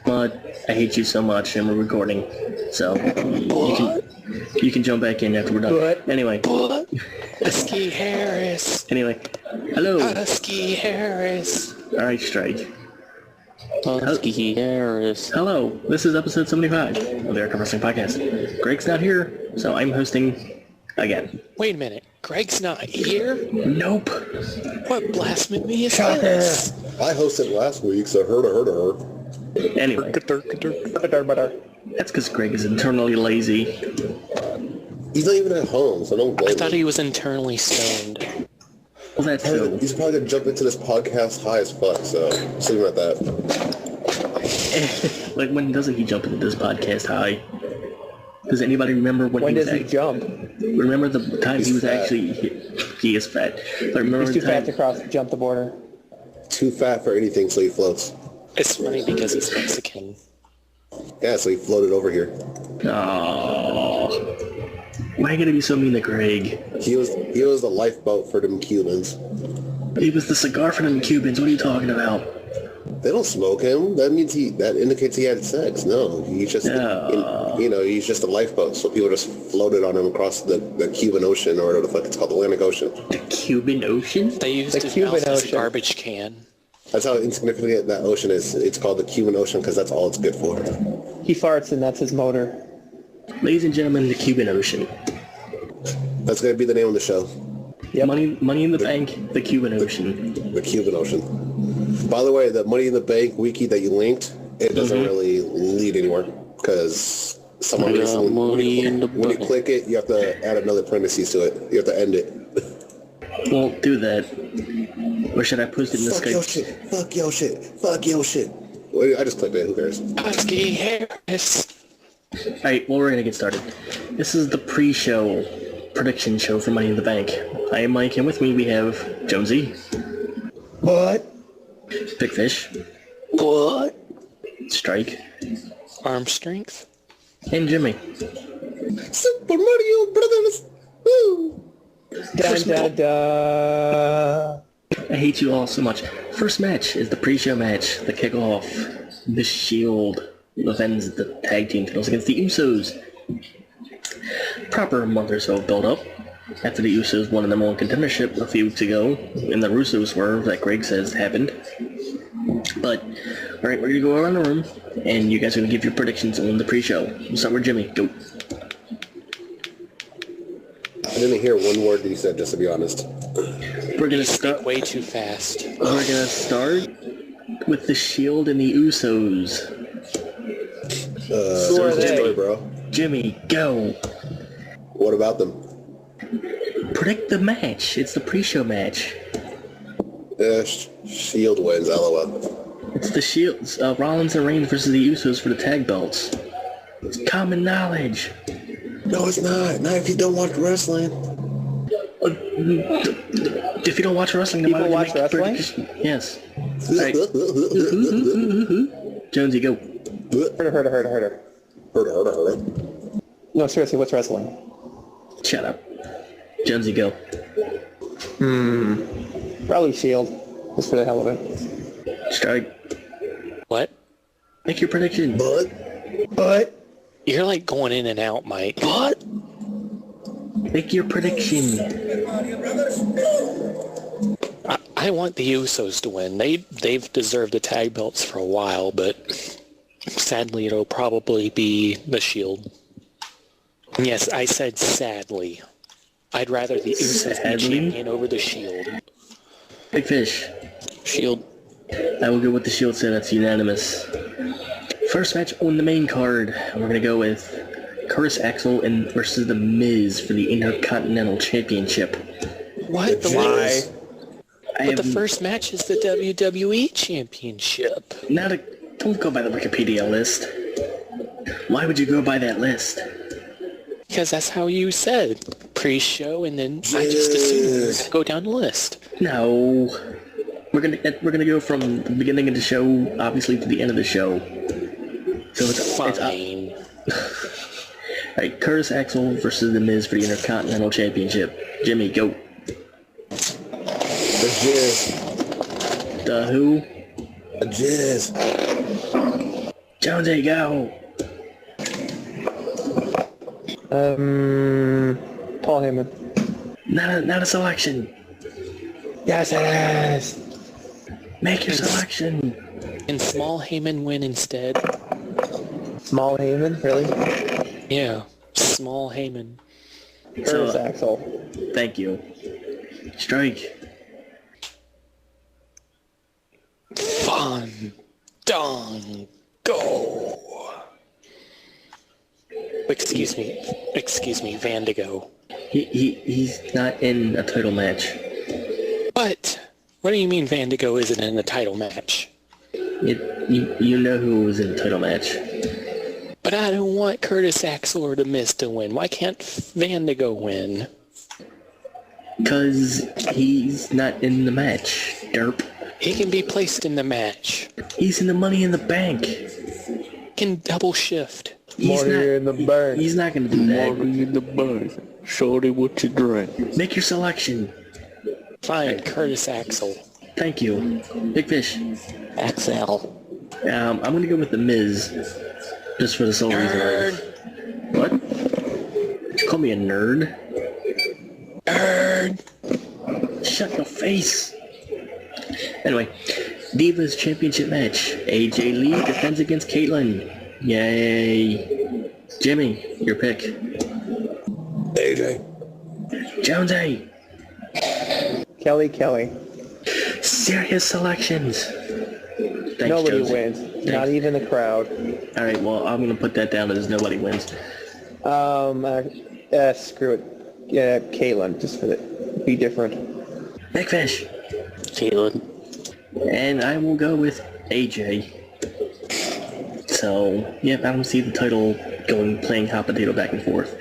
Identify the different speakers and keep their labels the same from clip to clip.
Speaker 1: But I hate you so much, and we're recording, so you can jump back in after we're done.
Speaker 2: What?
Speaker 1: Anyway.
Speaker 2: What? Husky Harris.
Speaker 1: Anyway, hello.
Speaker 2: Husky Harris.
Speaker 1: All right, strike.
Speaker 2: Husky Harris.
Speaker 1: Hello. This is episode 75 of the Eric Wrestling Podcast. Greg's not here, so I'm hosting again.
Speaker 2: Wait a minute. Greg's not here?
Speaker 1: Nope.
Speaker 2: What blasphemy is this?
Speaker 3: I hosted last week, so her.
Speaker 1: Anyway. That's because Greg is internally lazy.
Speaker 3: He's not even at home, so don't blame
Speaker 2: I
Speaker 3: him.
Speaker 2: thought he was internally stoned.
Speaker 1: Well, that's true.
Speaker 3: He's probably going to jump into this podcast high as fuck, so just leave him at that.
Speaker 1: Like, when doesn't he jump into this podcast high? Does anybody remember when
Speaker 4: does he jump?
Speaker 1: Remember the time
Speaker 3: He's
Speaker 1: he was
Speaker 3: fat.
Speaker 1: actually... He is fat. But remember
Speaker 4: He's
Speaker 1: the
Speaker 4: too
Speaker 1: time...
Speaker 4: fat to jump the border.
Speaker 3: Too fat for anything, so he floats.
Speaker 2: It's funny because he's Mexican.
Speaker 3: Yeah, so he floated over here.
Speaker 1: Oh, why are you gonna be so mean to Greg?
Speaker 3: He was the lifeboat for them Cubans.
Speaker 1: He was the cigar for them Cubans. What are you talking about?
Speaker 3: They don't smoke him. That indicates he had sex. No, he's just he's just a lifeboat. So people just floated on him across the Cuban Ocean, or whatever the fuck it's called, the Atlantic Ocean.
Speaker 1: The Cuban Ocean?
Speaker 2: They used his
Speaker 4: Cuban
Speaker 2: mouth as a
Speaker 4: Ocean.
Speaker 2: garbage can.
Speaker 3: That's how insignificant that ocean is. It's called the Cuban Ocean because that's all it's good for.
Speaker 4: He farts and that's his motor.
Speaker 1: Ladies and gentlemen, the Cuban Ocean.
Speaker 3: That's going to be the name of the show.
Speaker 4: Yep.
Speaker 1: Money in the Bank, the Cuban Ocean.
Speaker 3: The Cuban Ocean. By the way, the Money in the Bank wiki that you linked, it doesn't really lead anywhere because someone when you click it, you have to add another parentheses to it. You have to end it.
Speaker 1: Well, do that. Or should I post it in the
Speaker 3: Fuck
Speaker 1: Skype?
Speaker 3: your shit. Fuck your shit. Fuck your shit. Well, I just clicked it. Who cares?
Speaker 2: Husky Harris.
Speaker 1: Alright, well, we're gonna get started. This is the pre-show prediction show for Money in the Bank. I am Mike, and with me we have Jonesy.
Speaker 4: What?
Speaker 1: Big Fish.
Speaker 2: What?
Speaker 1: Strike.
Speaker 2: Arm strength?
Speaker 1: And Jimmy.
Speaker 3: Super Mario Brothers. Woo!
Speaker 4: Dun dun dun.
Speaker 1: I hate you all so much. First match is the pre-show match, the kickoff. The Shield defends the tag team titles against the Usos. Proper month or so of build-up. After the Usos won the number one contendership a few weeks ago, and the Russo swerve that Greg says happened. But, alright, we're gonna go around the room, and you guys are gonna give your predictions on the pre-show. We'll start with Jimmy. Go.
Speaker 3: I didn't hear one word that you said, just to be honest.
Speaker 1: We're gonna
Speaker 2: Speak
Speaker 1: start.
Speaker 2: way too fast.
Speaker 1: We're gonna start with the Shield and the Usos.
Speaker 4: Who are they?
Speaker 3: Story, bro.
Speaker 1: Jimmy, go.
Speaker 3: What about them?
Speaker 1: Predict the match. It's the pre-show match.
Speaker 3: Shield wins, LOL.
Speaker 1: It's the Shields. Rollins and Reigns versus the Usos for the tag belts. It's common knowledge.
Speaker 3: No, it's not. Not if you don't watch wrestling.
Speaker 1: If you don't watch wrestling, then why
Speaker 4: People
Speaker 1: would you
Speaker 4: watch
Speaker 1: make a
Speaker 4: wrestling?
Speaker 1: prediction? Yes. Alright. Jonesy, go.
Speaker 4: Herder.
Speaker 3: Herder.
Speaker 4: No, seriously, what's wrestling?
Speaker 1: Shut up. Jonesy, go.
Speaker 4: Probably Shield. Just for the hell of it.
Speaker 1: Strike.
Speaker 2: What?
Speaker 1: Make your prediction.
Speaker 4: But
Speaker 2: You're like going in and out, Mike.
Speaker 4: what?
Speaker 1: Make your prediction.
Speaker 2: I want the Usos to win. They've deserved the tag belts for a while, but sadly it'll probably be the Shield. Yes, I said sadly. I'd rather the Usos be champion over the Shield.
Speaker 1: Big Fish.
Speaker 2: Shield.
Speaker 1: I will go with the Shield, so that's unanimous. First match on the main card, we're going to go with Curtis Axel versus The Miz for the Intercontinental Championship.
Speaker 2: What?
Speaker 3: Why?
Speaker 2: But the first match is the WWE Championship.
Speaker 1: Don't go by the Wikipedia list. Why would you go by that list?
Speaker 2: Because that's how you said. Pre-show, and then I just assumed to go down the list.
Speaker 1: No. We're gonna go from the beginning of the show, obviously, to the end of the show. So it's
Speaker 2: Fine.
Speaker 1: Alright, Curtis Axel versus The Miz for the Intercontinental Championship. Jimmy, go.
Speaker 3: The Jizz.
Speaker 1: The who?
Speaker 3: The Jizz.
Speaker 1: Jonesy, go.
Speaker 4: Paul Heyman.
Speaker 1: Not a selection.
Speaker 4: Yes, it is.
Speaker 1: Make your selection.
Speaker 2: Can Small Heyman win instead?
Speaker 4: Small Heyman, really?
Speaker 2: Yeah, Small Heyman.
Speaker 4: Curtis Axel.
Speaker 1: Thank you. Strike.
Speaker 2: Fun. Dong. Go. Excuse me, Vandigo.
Speaker 1: He's not in a title match.
Speaker 2: What? What do you mean Vandigo isn't in the title match?
Speaker 1: You know who was in the title match.
Speaker 2: But I don't want Curtis Axel or The Miz to win. Why can't Vandigo win?
Speaker 1: Because he's not in the match, derp.
Speaker 2: He can be placed in the match.
Speaker 1: He's in the Money in the Bank.
Speaker 2: He can double shift.
Speaker 4: Money in the bank.
Speaker 1: He's not going to do that.
Speaker 5: Money in the bank. Shorty, what you drink?
Speaker 1: Make your selection.
Speaker 2: Fine, Curtis Axel.
Speaker 1: Thank you. Big Fish.
Speaker 5: Axel.
Speaker 1: I'm going to go with The Miz. Just for the sole reason.
Speaker 2: Nerd.
Speaker 1: What? Did you call me a nerd?
Speaker 2: Nerd.
Speaker 1: Shut your face. Anyway, Divas Championship match. AJ Lee defends against Caitlyn. Yay. Jimmy, your pick.
Speaker 3: AJ.
Speaker 1: Jonesy.
Speaker 4: Kelly.
Speaker 1: Serious selections. Thanks,
Speaker 4: Nobody
Speaker 1: Jonesy.
Speaker 4: wins.
Speaker 1: Thanks.
Speaker 4: Not even the crowd.
Speaker 1: Alright, well, I'm going to put that down as nobody wins.
Speaker 4: Screw it. Yeah, Caitlyn, just for the be different.
Speaker 1: Big Fish.
Speaker 5: Caitlyn.
Speaker 1: And I will go with AJ. So, yeah, I don't see the title playing hot potato back and forth.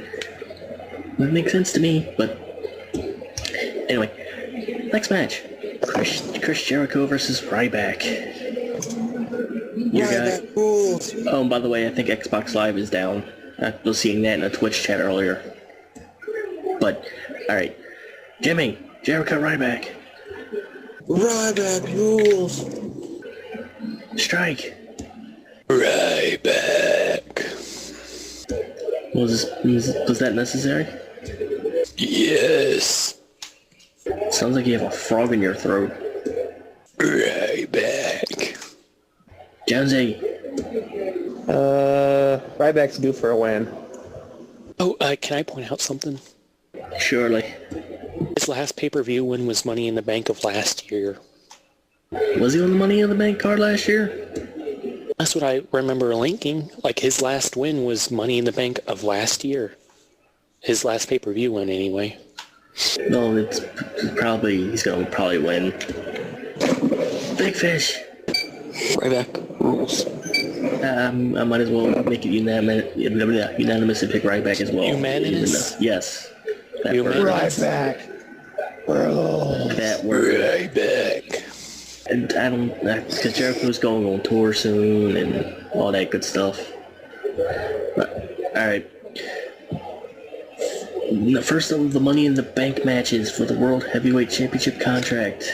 Speaker 1: That makes sense to me, but anyway, next match. Chris Jericho versus Ryback.
Speaker 3: Ryback rules.
Speaker 1: Oh, and by the way, I think Xbox Live is down. I was seeing that in a Twitch chat earlier. But, alright. Jimmy, Jericho Ryback.
Speaker 3: Ryback rules.
Speaker 1: Strike.
Speaker 2: Ryback.
Speaker 1: Was that necessary?
Speaker 2: Yes.
Speaker 1: Sounds like you have a frog in your throat.
Speaker 2: Ryback.
Speaker 1: Jonesy.
Speaker 4: Ryback's due for a win.
Speaker 2: Oh, can I point out something?
Speaker 1: Surely.
Speaker 2: His last pay-per-view win was Money in the Bank of last year.
Speaker 1: Was he on the Money in the Bank card last year?
Speaker 2: That's what I remember linking. Like, his last win was Money in the Bank of last year. His last pay-per-view win, anyway.
Speaker 1: No, he's gonna probably win. Big Fish.
Speaker 5: Ryback rules.
Speaker 1: I might as well make it unanimous and pick Ryback as well.
Speaker 2: Unanimous?
Speaker 1: Yes. That
Speaker 2: Unanimous?
Speaker 1: word.
Speaker 4: Ryback. Bro.
Speaker 1: That word.
Speaker 2: Ryback.
Speaker 1: And I don't, because Jericho's going on tour soon and all that good stuff. But, alright. The first of the Money in the Bank matches for the World Heavyweight Championship contract.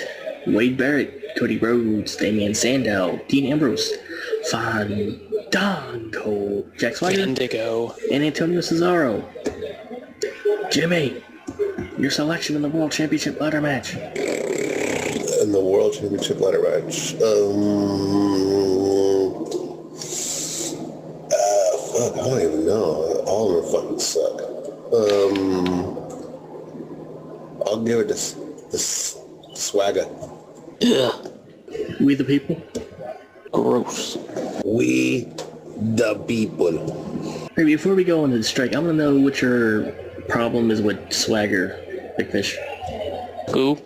Speaker 1: Wade Barrett, Cody Rhodes, Damian Sandow, Dean Ambrose, Fandango, Jack Swagger,
Speaker 2: Indigo.
Speaker 1: and Antonio Cesaro. Jimmy, your selection in the World Championship ladder match.
Speaker 3: In the World Championship ladder match. Fuck, I don't even know. All of them fucking suck. I'll give it this Swagger.
Speaker 5: Yeah.
Speaker 1: We the people.
Speaker 5: Gross.
Speaker 3: We the people.
Speaker 1: Hey, before we go into the strike, I want to know what your problem is with Swagger, Big Fish.
Speaker 5: Who?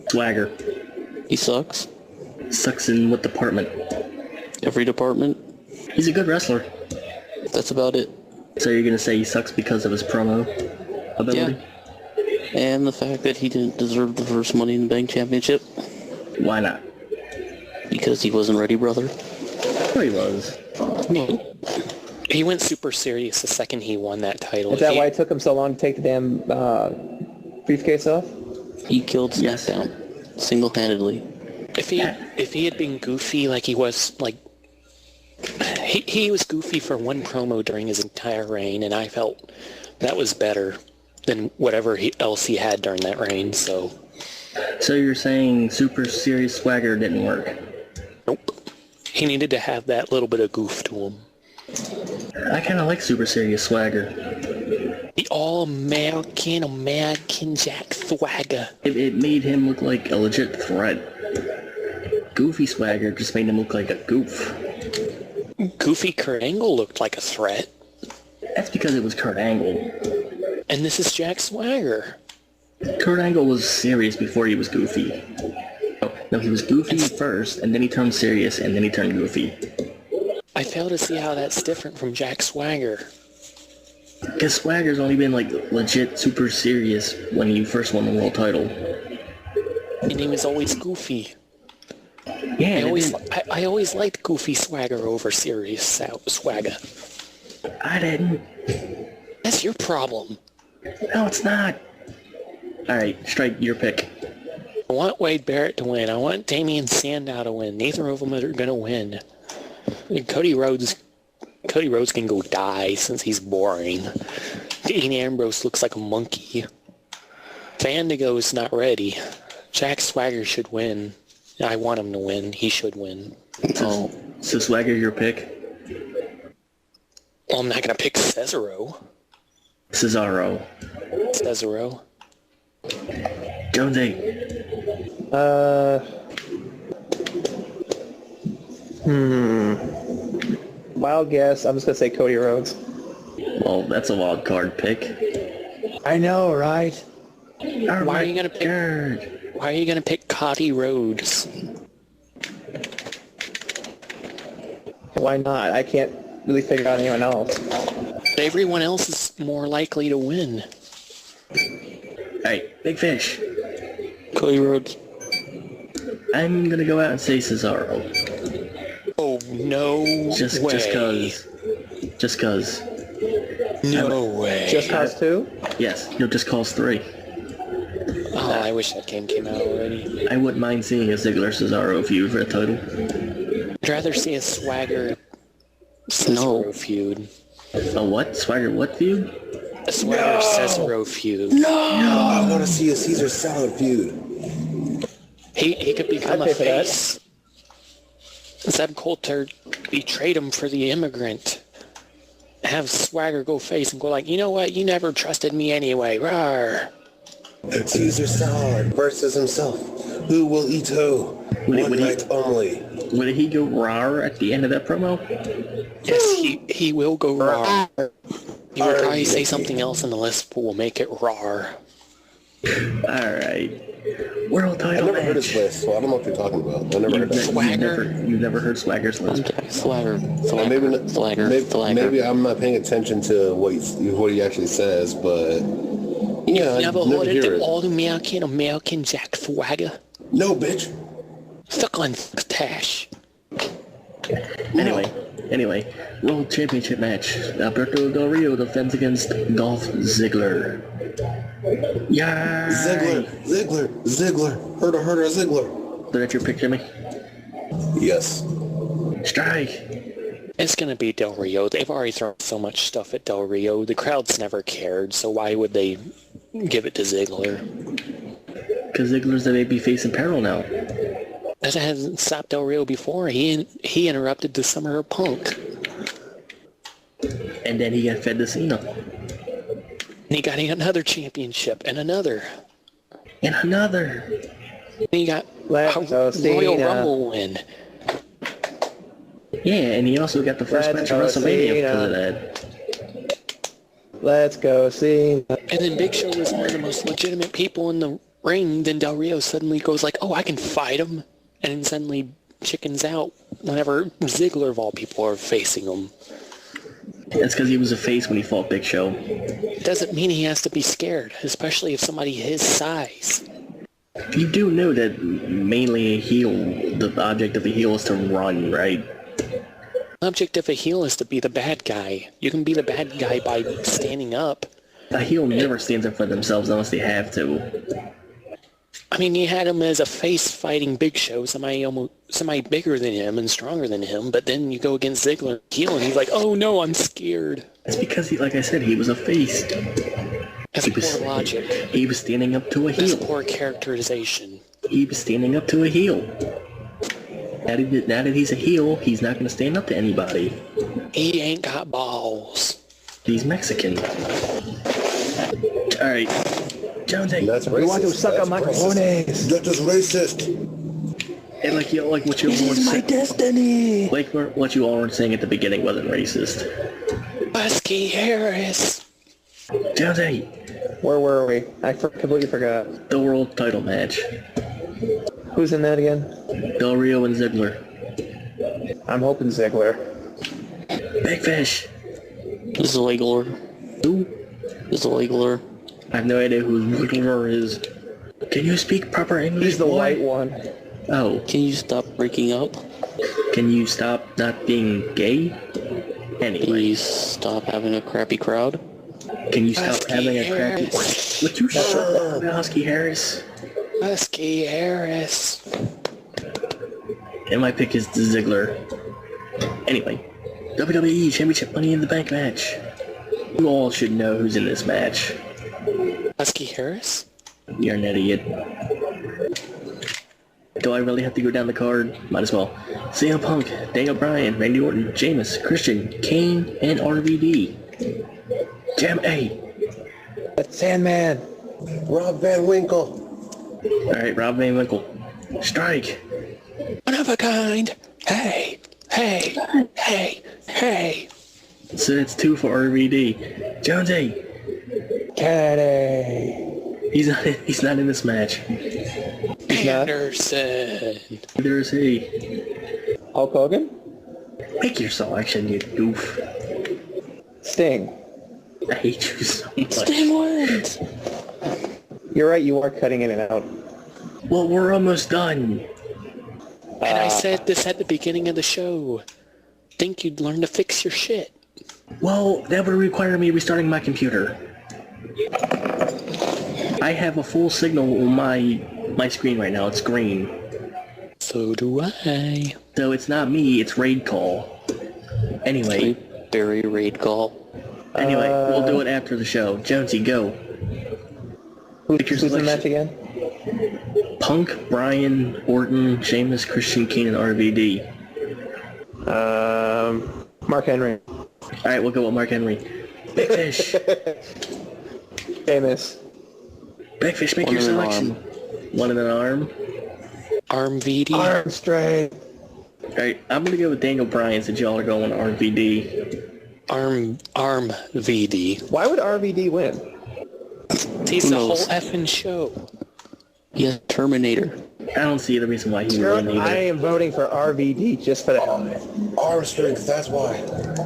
Speaker 1: Swagger.
Speaker 5: He sucks.
Speaker 1: Sucks in what department?
Speaker 5: Every department.
Speaker 1: He's a good wrestler.
Speaker 5: That's about it.
Speaker 1: So you're going to say he sucks because of his promo ability?
Speaker 5: Yeah. And the fact that he didn't deserve the first Money in the Bank championship.
Speaker 1: Why not?
Speaker 5: Because he wasn't ready, brother.
Speaker 1: Oh, he was.
Speaker 2: He went super serious the second he won that title.
Speaker 4: Is that why it took him so long to take the damn briefcase off?
Speaker 5: He killed
Speaker 1: Yes.
Speaker 5: SmackDown. Single-handedly.
Speaker 2: If he had been goofy like he was, like, He was goofy for one promo during his entire reign, and I felt that was better than whatever else he had during that reign, so...
Speaker 1: So you're saying super serious swagger didn't work?
Speaker 2: Nope. He needed to have that little bit of goof to him.
Speaker 1: I kind of like super serious swagger.
Speaker 2: The all-American Jack Swagger.
Speaker 1: It made him look like a legit threat. Goofy swagger just made him look like a goof.
Speaker 2: Goofy Kurt Angle looked like a threat.
Speaker 1: That's because it was Kurt Angle.
Speaker 2: And this is Jack Swagger.
Speaker 1: Kurt Angle was serious before he was goofy. No, he was goofy first, and then he turned serious, and then he turned goofy.
Speaker 2: I fail to see how that's different from Jack Swagger.
Speaker 1: Because Swagger's only been, like, legit super serious when he first won the world title.
Speaker 2: And he was always goofy.
Speaker 1: Yeah,
Speaker 2: I always liked goofy Swagger over serious Swagger.
Speaker 1: I didn't.
Speaker 2: That's your problem.
Speaker 1: No, it's not. Alright, Strike, your pick.
Speaker 2: I want Wade Barrett to win. I want Damian Sandow to win. Neither of them are going to win. And Cody Rhodes can go die since he's boring. Dean Ambrose looks like a monkey. Fandigo's not ready. Jack Swagger should win. I want him to win. He should win.
Speaker 1: So Swagger, your pick?
Speaker 2: Well, I'm not going to pick Cesaro.
Speaker 1: Cesaro. Jonesy.
Speaker 4: Wild guess. I'm just gonna say Cody Rhodes.
Speaker 1: Well, that's a wild card pick.
Speaker 4: I know, right?
Speaker 2: Why are you going to pick Cody Rhodes?
Speaker 4: Why not? I can't really figure out anyone else.
Speaker 2: Everyone else is more likely to win.
Speaker 1: Alright, Big Fish.
Speaker 2: Cody Rhodes.
Speaker 1: I'm gonna go out and say Cesaro.
Speaker 2: Oh, no way.
Speaker 1: Just cause.
Speaker 2: No way.
Speaker 4: Just cause 2?
Speaker 1: Yes, just cause 3.
Speaker 2: Oh, I wish that game came out already.
Speaker 1: I wouldn't mind seeing a Ziggler-Cesaro feud for a title.
Speaker 2: I'd rather see a Swagger Cesaro feud.
Speaker 1: A what? Swagger what feud?
Speaker 2: A Swagger Cesaro feud.
Speaker 3: No! I want to see a Caesar salad feud.
Speaker 2: He could become a face. Zeb Coulter betrayed him for the immigrant. Have Swagger go face and go like, you know what? You never trusted me anyway. Rawr.
Speaker 3: Caesar salad versus himself. Who will eat who? One night only.
Speaker 1: Would he go raw at the end of that promo?
Speaker 2: Yes, he will go raw. He will probably say something else in the list, but we'll make it raw.
Speaker 1: Alright. World title
Speaker 3: I've never
Speaker 1: match.
Speaker 3: heard his list, so I don't know what you're talking about. I never heard that.
Speaker 2: Swagger.
Speaker 1: You've never heard Swagger's list.
Speaker 5: Swagger.
Speaker 3: Maybe I'm not paying attention to what he actually says, but yeah,
Speaker 2: Never
Speaker 3: I never
Speaker 2: heard of
Speaker 3: hear
Speaker 2: the
Speaker 3: it.
Speaker 2: all-American Jack Swagger?
Speaker 3: No, bitch.
Speaker 2: Suck on Tash.
Speaker 1: Anyway, World Championship match. Alberto Del Rio defends against Dolph Ziggler. Yeah.
Speaker 3: Ziggler. Herder, Ziggler.
Speaker 1: Did that your pick, Jimmy?
Speaker 3: Yes.
Speaker 1: Strike.
Speaker 2: It's going to be Del Rio. They've already thrown so much stuff at Del Rio. The crowd's never cared, so why would they give it to Ziggler?
Speaker 1: Because Ziggler's the babyface in peril now.
Speaker 2: That hasn't stopped Del Rio before. He interrupted the Summer of Punk.
Speaker 1: And then he got fed to Cena.
Speaker 2: And he got another championship, and another.
Speaker 1: And another.
Speaker 2: And he got Royal Rumble win.
Speaker 1: Yeah, and he also got the first match of WrestleMania because of that.
Speaker 4: Let's go see.
Speaker 2: And then Big Show was one of the most legitimate people in the ring. Then Del Rio suddenly goes like, oh, I can fight him. And then suddenly chickens out whenever Ziggler, of all people, are facing him.
Speaker 1: That's because he was a face when he fought Big Show.
Speaker 2: Doesn't mean he has to be scared, especially if somebody his size.
Speaker 1: You do know that mainly a heel, the object of a heel is to run, right?
Speaker 2: The object of a heel is to be the bad guy. You can be the bad guy by standing up.
Speaker 1: A heel never stands up for themselves unless they have to.
Speaker 2: I mean, you had him as a face fighting Big Show, somebody bigger than him and stronger than him, but then you go against Ziggler heel, and he's like, "Oh no, I'm scared."
Speaker 1: It's because like I said, he was a face.
Speaker 2: That's poor logic.
Speaker 1: He was standing up to a heel.
Speaker 2: That's poor characterization.
Speaker 1: He was standing up to a heel. Now that he's a heel, he's not going to stand up to anybody.
Speaker 2: He ain't got balls.
Speaker 1: He's Mexican. All right, Jonesy.
Speaker 3: That's racist.
Speaker 4: You want to suck on my cojones?
Speaker 3: That is racist.
Speaker 1: And like what you all were
Speaker 5: My destiny!
Speaker 1: like what you all were saying at the beginning wasn't racist.
Speaker 2: Husky Harris.
Speaker 1: Jonesy,
Speaker 4: Where were we? I completely forgot.
Speaker 1: the world title match.
Speaker 4: Who's in that again?
Speaker 1: Del Rio and Ziggler.
Speaker 4: I'm hoping Ziggler.
Speaker 1: Big Fish.
Speaker 5: Ziggler.
Speaker 1: Who?
Speaker 5: Ziggler.
Speaker 1: I have no idea who Ziggler is. Can you speak proper English?
Speaker 4: He's the
Speaker 1: boy?
Speaker 4: white one.
Speaker 1: Oh,
Speaker 5: Can you stop breaking up?
Speaker 1: can you stop not being gay?
Speaker 5: Can
Speaker 1: Anyway,
Speaker 5: you stop having a crappy crowd?
Speaker 1: can you stop
Speaker 2: Husky
Speaker 1: having a crappy...
Speaker 2: Harris.
Speaker 1: Would you shut up about Husky Harris?
Speaker 2: Husky Harris.
Speaker 1: And my pick is Ziggler. Anyway, WWE Championship Money in the Bank match. You all should know who's in this match.
Speaker 2: Husky Harris?
Speaker 1: You're an idiot. Do I really have to go down the card? Might as well. CM Punk, Daniel Bryan, Randy Orton, Sheamus, Christian, Kane, and RVD. Jam A.
Speaker 4: The Sandman.
Speaker 3: Rob Van Winkle.
Speaker 1: Alright, Rob Van Winkle. Strike.
Speaker 2: One of a kind. Hey, hey, hey, hey.
Speaker 1: So that's 2 for RVD. Jonesy.
Speaker 4: Kennedy.
Speaker 1: He's not in this match.
Speaker 4: not?
Speaker 2: Anderson.
Speaker 1: Neither is he.
Speaker 4: Hulk Hogan?
Speaker 1: Make your selection, you goof.
Speaker 4: Sting.
Speaker 1: I hate you so much.
Speaker 5: Sting wins!
Speaker 4: You're right, you are cutting in and out.
Speaker 1: Well, we're almost done.
Speaker 2: And I said this at the beginning of the show. Think you'd learn to fix your shit.
Speaker 1: Well, that would require me restarting my computer. I have a full signal on my screen right now. It's green.
Speaker 2: So do I.
Speaker 1: So it's not me, it's Raid Call. Anyway,
Speaker 5: Barry raid call.
Speaker 1: we'll do it after the show. Jonesy, go.
Speaker 4: Who's in the match again?
Speaker 1: Punk, Bryan, Orton, Sheamus, Christian, Kane, and RVD.
Speaker 4: Mark Henry.
Speaker 1: Alright, we'll go with Mark Henry. Big Fish.
Speaker 4: Famous.
Speaker 1: Big Fish, make
Speaker 5: One
Speaker 1: your
Speaker 5: in an
Speaker 1: selection. One in an arm.
Speaker 2: Arm VD.
Speaker 4: Arm straight.
Speaker 1: Alright, I'm gonna go with Daniel Bryan since y'all are going RVD.
Speaker 2: Arm VD.
Speaker 4: Why would RVD win?
Speaker 2: He's
Speaker 5: Who
Speaker 2: the whole
Speaker 5: knows?
Speaker 2: effing show.
Speaker 5: Yeah, Terminator.
Speaker 1: I don't see the reason why he would win
Speaker 4: I
Speaker 1: either.
Speaker 4: am voting for RVD just for the hell of it.
Speaker 3: Arm strength, that's why.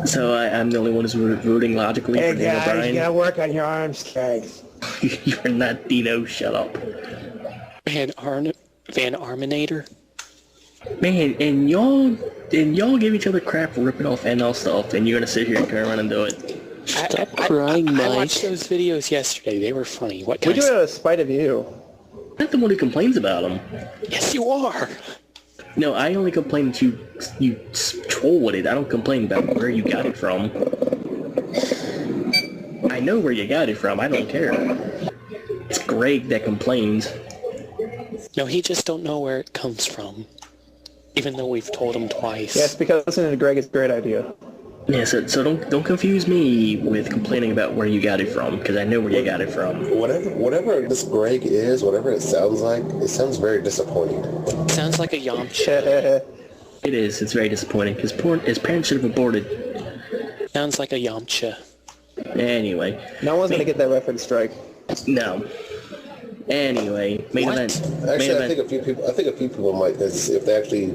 Speaker 1: So I'm the only one who's rooting logically
Speaker 4: Hey
Speaker 1: for Daniel
Speaker 4: guys, you
Speaker 1: Bryan.
Speaker 4: gotta work on your arm strength.
Speaker 1: You're not Dino, shut up.
Speaker 2: Van Arminator.
Speaker 1: Man, and y'all give each other crap for ripping off NL stuff, and you're gonna sit here and turn around and do it.
Speaker 5: Stop crying,
Speaker 2: I
Speaker 5: Mike.
Speaker 2: watched those videos yesterday. They were funny. What can
Speaker 4: We
Speaker 2: I
Speaker 4: do it
Speaker 2: say?
Speaker 4: out of spite of you.
Speaker 1: I'm not the one who complains about them.
Speaker 2: Yes, you are.
Speaker 1: No, I only complain that you troll with it. I don't complain about where you got it from. I know where you got it from. I don't care. It's Greg that complains.
Speaker 2: No, he just don't know where it comes from. Even though we've told him twice.
Speaker 4: Yes, because listening to Greg is a great idea.
Speaker 1: Yeah, so don't confuse me with complaining about where you got it from, because I know where you got it from.
Speaker 3: Whatever this Greg is, whatever it sounds like, it sounds very disappointing.
Speaker 2: Sounds like a Yamcha.
Speaker 1: It is. It's very disappointing, because his parents should have aborted.
Speaker 2: Sounds like a Yamcha.
Speaker 1: Anyway.
Speaker 4: No one's gonna get that reference strike.
Speaker 1: No. Anyway, main
Speaker 2: What?
Speaker 1: event. Main
Speaker 3: Actually, I
Speaker 1: event.
Speaker 3: think a few people might, because if they actually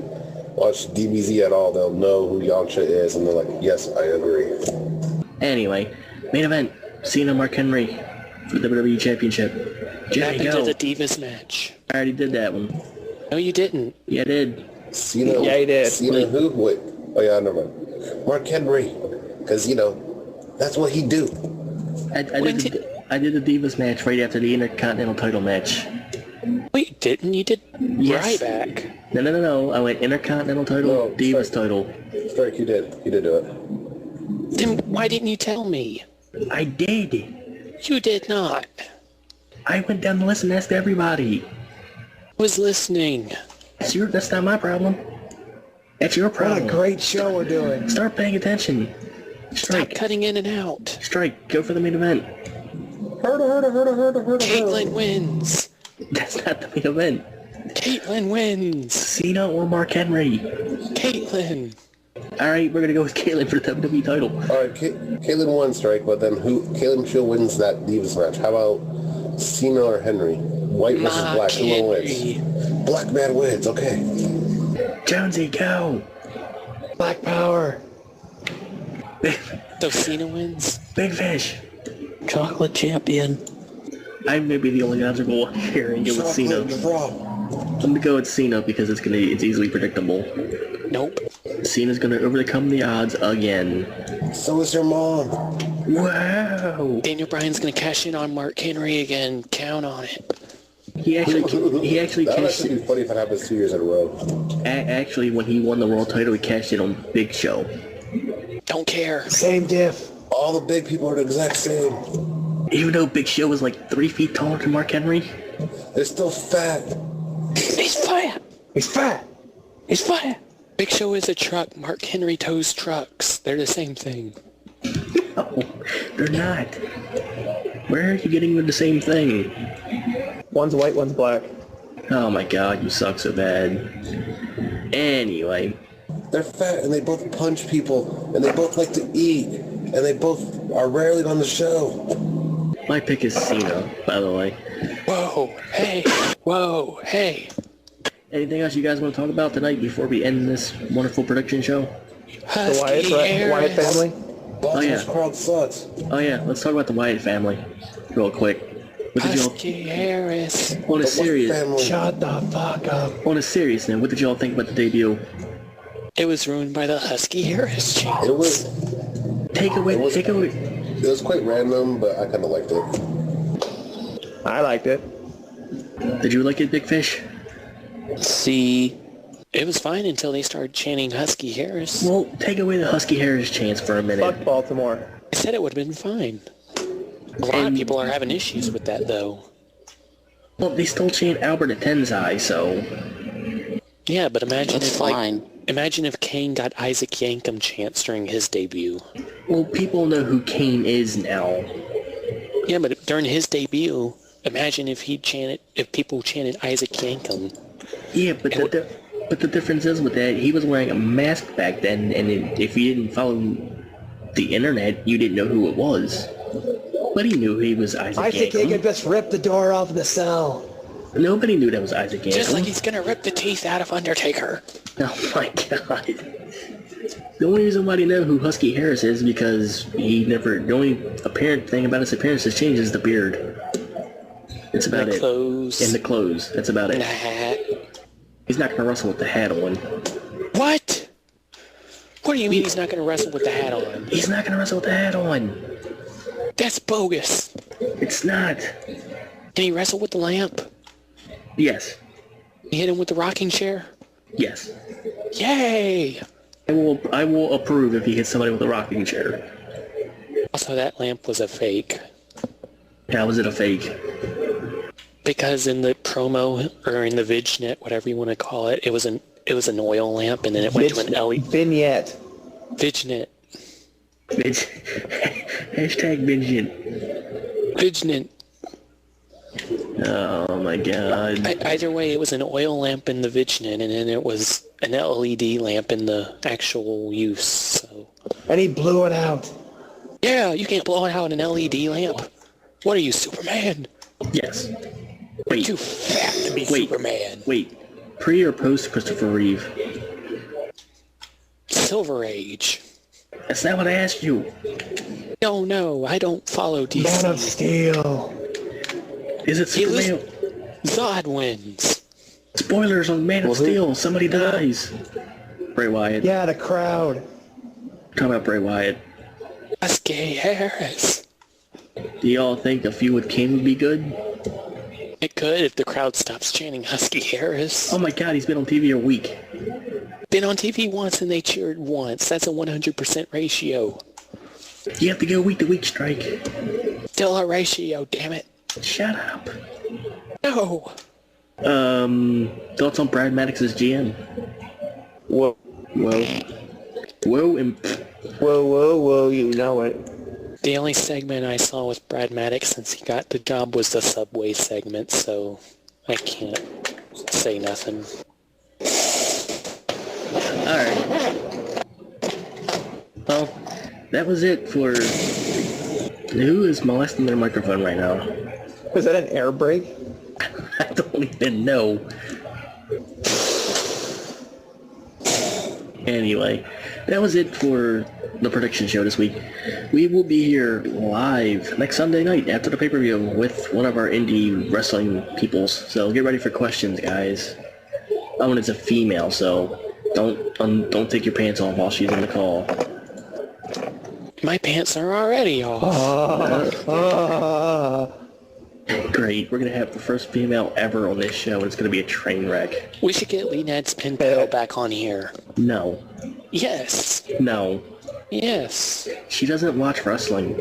Speaker 3: watch DBZ at all, they'll know who Yamcha is, and they're like, yes, I agree.
Speaker 1: Anyway, main event. Cena Mark Henry for the WWE Championship.
Speaker 2: What
Speaker 1: Jerry,
Speaker 2: happened
Speaker 1: go.
Speaker 2: to the Divas match?
Speaker 1: I already did that one.
Speaker 2: No, you didn't.
Speaker 1: Yeah, I did.
Speaker 3: Cena,
Speaker 4: Yeah, he did.
Speaker 3: Cena who? Wait. Oh, yeah, never mind. Mark Henry. Because, that's what he do.
Speaker 1: I did the Divas match right after the Intercontinental title match.
Speaker 2: Wait, didn't you? Did
Speaker 1: Yes.
Speaker 2: Ryback?
Speaker 1: No. I went Intercontinental title,
Speaker 3: No,
Speaker 1: Divas
Speaker 3: sorry.
Speaker 1: title.
Speaker 3: Strike, you did. You did do it.
Speaker 2: Then why didn't you tell me?
Speaker 1: I did.
Speaker 2: You did not.
Speaker 1: I went down the list and asked everybody.
Speaker 2: I was listening.
Speaker 1: That's not my problem. That's your
Speaker 4: What
Speaker 1: problem.
Speaker 4: a great show we're doing.
Speaker 1: Start paying attention.
Speaker 2: Stop
Speaker 1: Strike.
Speaker 2: cutting in and out.
Speaker 1: Strike. Go for the main event.
Speaker 3: Hurta.
Speaker 2: Caitlyn wins.
Speaker 1: That's not the main event.
Speaker 2: Caitlyn wins.
Speaker 1: Cena or Mark Henry.
Speaker 2: Caitlyn.
Speaker 1: Alright, we're gonna go with Caitlyn for the WWE title.
Speaker 3: All right, Caitlyn won, Strike, but then Caitlyn still wins that Divas match. How about Cena or Henry? White versus
Speaker 2: Mark
Speaker 3: black. Who
Speaker 2: Henry.
Speaker 3: wins? Black man wins. Okay.
Speaker 1: Jonesy, go!
Speaker 4: Black Power.
Speaker 2: So Cena wins?
Speaker 1: Big Fish.
Speaker 5: Chocolate champion.
Speaker 1: I may be the only logical one here and go with Cena. I'm gonna go with Cena because it's easily predictable.
Speaker 2: Nope.
Speaker 1: Cena's gonna overcome the odds again.
Speaker 3: So is your mom.
Speaker 1: Wow!
Speaker 2: Daniel Bryan's gonna cash in on Mark Henry again. Count on it.
Speaker 1: He actually
Speaker 3: That would
Speaker 1: cashed
Speaker 3: actually
Speaker 1: in.
Speaker 3: be funny if it happens 2 years in a row.
Speaker 1: Actually, when he won the world title, he cashed in on Big Show.
Speaker 2: Don't care.
Speaker 4: Same diff.
Speaker 3: All the big people are the exact same.
Speaker 1: Even though Big Show was like 3 feet taller than Mark Henry.
Speaker 3: They're still fat.
Speaker 2: He's fat.
Speaker 4: He's fat.
Speaker 2: He's fat. Big Show is a truck. Mark Henry tows trucks. They're the same thing.
Speaker 1: No, they're not. Where are you getting with the same thing?
Speaker 4: One's white, one's black.
Speaker 1: Oh my god, you suck so bad. Anyway,
Speaker 3: They're fat and they both punch people and they both like to eat and they both are rarely on the show.
Speaker 1: my pick is Cena, by the way.
Speaker 2: Whoa. Hey. Whoa. Hey.
Speaker 1: Anything else you guys want to talk about tonight before we end this wonderful production show?
Speaker 4: The
Speaker 2: Husky
Speaker 4: Wyatt
Speaker 2: Harris.
Speaker 4: family.
Speaker 3: Baltimore's
Speaker 1: yeah.
Speaker 3: crowd sucks.
Speaker 1: Oh yeah, let's talk about the Wyatt family real quick. What did y'all,
Speaker 2: Husky Harris.
Speaker 1: on a
Speaker 3: The White
Speaker 1: serious,
Speaker 3: family.
Speaker 4: Shut the fuck up.
Speaker 1: on a serious note, what did y'all think about the debut?
Speaker 2: It was ruined by the Husky Harris chant.
Speaker 3: It was
Speaker 1: Take away.
Speaker 3: it was quite random, but I kind of liked it.
Speaker 4: I liked it.
Speaker 1: Did you like it, Big Fish?
Speaker 5: See,
Speaker 2: It was fine until they started chanting Husky Harris.
Speaker 1: Well, take away the Husky Harris chants for a minute.
Speaker 4: Fuck Baltimore.
Speaker 2: I said it would have been fine. A lot of people are having issues with that, though.
Speaker 1: Well, they still chant Albert Atenzai, so...
Speaker 2: Yeah, but imagine
Speaker 5: that's
Speaker 2: if, like,
Speaker 5: fine.
Speaker 2: imagine if Kane got Isaac Yankem chants during his debut.
Speaker 1: Well, people know who Kane is now.
Speaker 2: Yeah, but during his debut, imagine if people chanted Isaac Yankem.
Speaker 1: Yeah, but the difference is with that, he was wearing a mask back then, and if you didn't follow the internet, you didn't know who it was. Nobody knew he was Isaac
Speaker 4: Isaac
Speaker 1: Yankem.
Speaker 4: Yankem just ripped the door off of the cell.
Speaker 1: Nobody knew that was Isaac Yankem.
Speaker 2: Just like he's gonna rip the teeth out of Undertaker.
Speaker 1: Oh my god. The only reason why they know who Husky Harris is because the only apparent thing about his appearance has changed is the beard. It's about
Speaker 2: The
Speaker 1: it.
Speaker 2: clothes.
Speaker 1: And the clothes. That's about
Speaker 2: And the
Speaker 1: it.
Speaker 2: hat.
Speaker 1: He's not gonna wrestle with the hat on.
Speaker 2: What? What do you mean he's not gonna wrestle with the hat on?
Speaker 1: He's not gonna wrestle with the hat on.
Speaker 2: That's bogus.
Speaker 1: It's not.
Speaker 2: Can he wrestle with the lamp?
Speaker 1: Yes.
Speaker 2: You hit him with the rocking chair?
Speaker 1: Yes.
Speaker 2: Yay!
Speaker 1: I will approve if he hits somebody with a rocking chair.
Speaker 2: Also, that lamp was a fake.
Speaker 1: How was it a fake?
Speaker 2: Because in the promo, or in the VidNet, whatever you want to call it, it was an oil lamp, and then it went to an LED.
Speaker 4: Vignette.
Speaker 2: VidNet.
Speaker 1: Hashtag Vincent.
Speaker 2: VidNet.
Speaker 1: Oh my god.
Speaker 2: Either way, it was an oil lamp in the VidNet, and then it was an LED lamp in the actual use, so...
Speaker 4: And he blew it out.
Speaker 2: Yeah, you can't blow out an LED lamp. What are you, Superman?
Speaker 1: Yes.
Speaker 2: You're
Speaker 1: Wait.
Speaker 2: too fat to be
Speaker 1: Wait.
Speaker 2: Superman.
Speaker 1: Wait. Pre or post Christopher Reeve?
Speaker 2: Silver Age.
Speaker 1: That's not what I asked you.
Speaker 2: No, I don't follow DC.
Speaker 4: Man of Steel.
Speaker 1: Is it
Speaker 2: He was-
Speaker 1: Superman?
Speaker 2: Zod wins.
Speaker 1: Spoilers on Man of Steel. Somebody dies. Bray Wyatt.
Speaker 4: Yeah, the crowd.
Speaker 1: Talk about Bray Wyatt.
Speaker 2: Husky Harris.
Speaker 1: Do y'all think a feud with Kane would be good?
Speaker 2: It could if the crowd stops chanting Husky Harris.
Speaker 1: Oh my god, he's been on TV a week.
Speaker 2: Been on TV once and they cheered once. That's a 100% ratio.
Speaker 1: You have to go week to week, Strike.
Speaker 2: Still a ratio, damn it.
Speaker 1: Shut up.
Speaker 2: No.
Speaker 1: Thoughts on Brad Maddox's GM?
Speaker 4: Whoa.
Speaker 1: Whoa, and
Speaker 4: Whoa, you know it.
Speaker 2: The only segment I saw with Brad Maddox since he got the job was the Subway segment, so I can't say nothing.
Speaker 1: Alright. Well, that was it for... Who is molesting their microphone right now?
Speaker 4: Was that an air brake?
Speaker 1: I don't even know. Anyway, that was it for the prediction show this week. We will be here live next Sunday night after the pay-per-view with one of our indie wrestling peoples. So get ready for questions, guys. Oh, and it's a female, so don't take your pants off while she's in the call.
Speaker 2: My pants are already off.
Speaker 1: Great. We're going to have the first female ever on this show, and it's going to be a train wreck.
Speaker 2: We should get Lee Nad's pen pal back on here.
Speaker 1: No.
Speaker 2: Yes.
Speaker 1: No.
Speaker 2: Yes.
Speaker 1: She doesn't watch wrestling.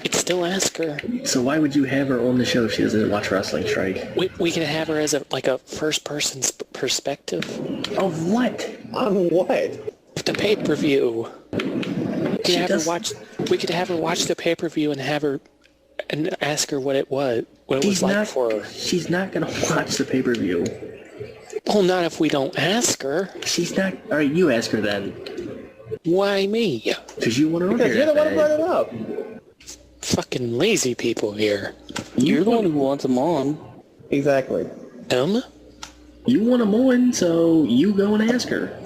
Speaker 2: You'd still ask her.
Speaker 1: So why would you have her on the show if she doesn't watch wrestling, Strike?
Speaker 2: We could have her as a first person's perspective.
Speaker 1: Of what?
Speaker 4: On what?
Speaker 2: The pay-per-view. We could have her watch the pay-per-view and have her and ask her what it was like for her.
Speaker 1: She's not going to watch the pay-per-view.
Speaker 2: Well, not if we don't ask her.
Speaker 1: She's not... Alright, you ask her then.
Speaker 2: Why me?
Speaker 1: Because you want her on
Speaker 4: Because
Speaker 1: here.
Speaker 4: you're the one who brought it up.
Speaker 2: Fucking lazy people here.
Speaker 5: You're the one who wants him on.
Speaker 4: Exactly.
Speaker 1: You want him on, so you go and ask her.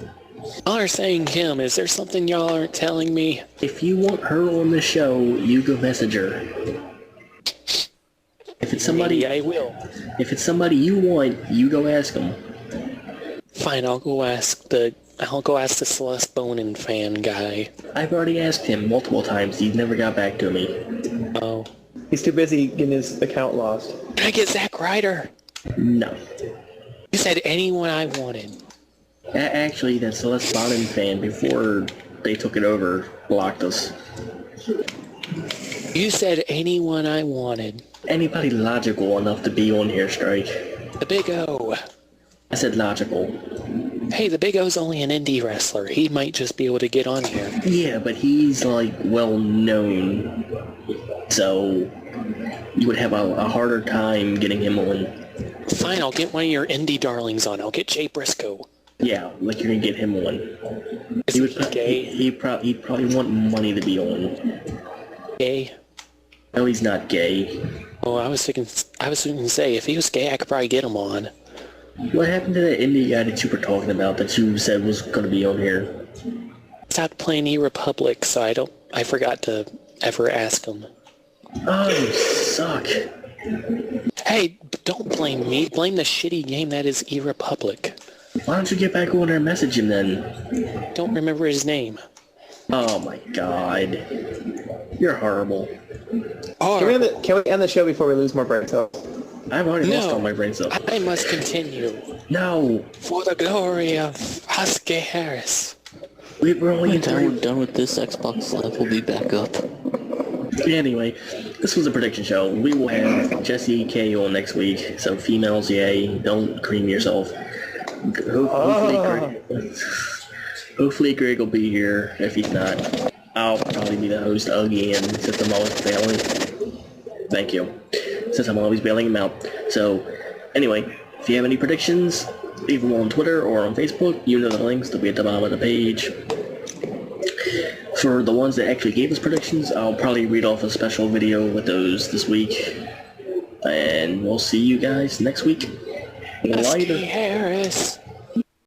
Speaker 2: Y'all are saying him. Is there something y'all aren't telling me?
Speaker 1: If you want her on the show, you go message her. If it's somebody...
Speaker 2: Maybe I will.
Speaker 1: If it's somebody you want, you go ask them.
Speaker 2: Fine, I'll go ask the Celeste Bonin fan guy.
Speaker 1: I've already asked him multiple times. He's never got back to me.
Speaker 2: Oh.
Speaker 4: He's too busy getting his account lost.
Speaker 2: Can I get Zack Ryder?
Speaker 1: No.
Speaker 2: You said anyone I wanted.
Speaker 1: Actually, that Celeste Bonin fan, before they took it over, blocked us.
Speaker 2: You said anyone I wanted.
Speaker 1: Anybody logical enough to be on here, Strike?
Speaker 2: The Big O.
Speaker 1: I said logical.
Speaker 2: Hey, the Big O's only an indie wrestler. He might just be able to get on here.
Speaker 1: Yeah, but he's, like, well-known. So, you would have a harder time getting him on.
Speaker 2: Fine, I'll get one of your indie darlings on. I'll get Jay Briscoe.
Speaker 1: Yeah, like you're gonna get him on.
Speaker 2: Is he gay?
Speaker 1: He'd probably want money to be on.
Speaker 2: Gay?
Speaker 1: No, he's not gay.
Speaker 2: Oh, I was thinking to say, if he was gay, I could probably get him on.
Speaker 1: What happened to that indie guy that you were talking about that you said was gonna be on here?
Speaker 2: Stopped playing E-Republic, so I forgot to ever ask him.
Speaker 1: Oh, you suck.
Speaker 2: Hey, don't blame me. Blame the shitty game that is E-Republic.
Speaker 1: Why don't you get back on there and message him then?
Speaker 2: Don't remember his name.
Speaker 1: Oh my god. You're horrible.
Speaker 2: Oh,
Speaker 4: Can we end the show before we lose more brain cells?
Speaker 1: I've already lost all my brain cells.
Speaker 2: I must continue.
Speaker 1: No.
Speaker 2: For the glory of Husky Harris.
Speaker 1: We're only in
Speaker 5: Until
Speaker 1: three.
Speaker 5: we're done with this, Xbox Live will be back up.
Speaker 1: Anyway, this was a prediction show. We will have Jesse K on next week. So females, yay. Don't cream yourself. Hopefully Greg will be here. If he's not, I'll probably be the host again since I'm always bailing. Thank you. Since I'm always bailing him out. So, anyway, if you have any predictions, leave them on Twitter or on Facebook. You know the links. They'll be at the bottom of the page. For the ones that actually gave us predictions, I'll probably read off a special video with those this week. And we'll see you guys next week.
Speaker 2: Husky
Speaker 1: Later.
Speaker 2: Harris.